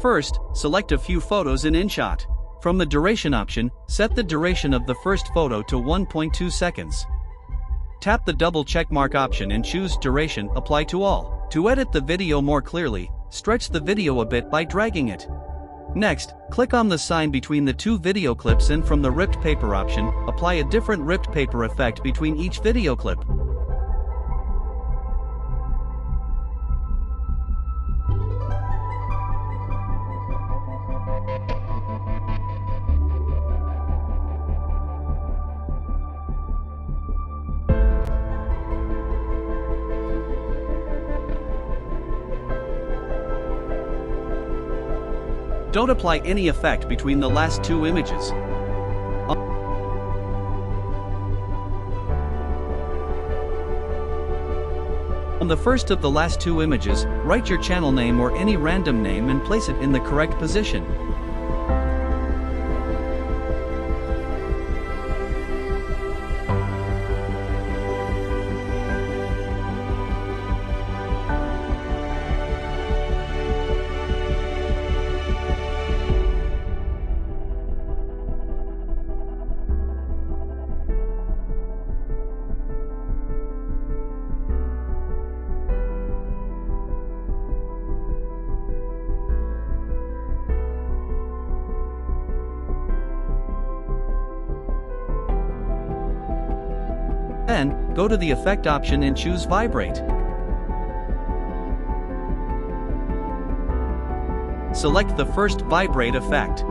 First, select a few photos in InShot. From the duration option, set the duration of the first photo to 1.2 seconds. Tap the double checkmark option and choose Duration, Apply to All. To edit the video more clearly, stretch the video a bit by dragging it. Next, click on the sign between the two video clips and from the ripped paper option, apply a different ripped paper effect between each video clip. Don't apply any effect between the last two images. On the first of the last two images, write your channel name or any random name and place it in the correct position. Then, go to the Effect option and choose Vibrate. Select the first Vibrate effect.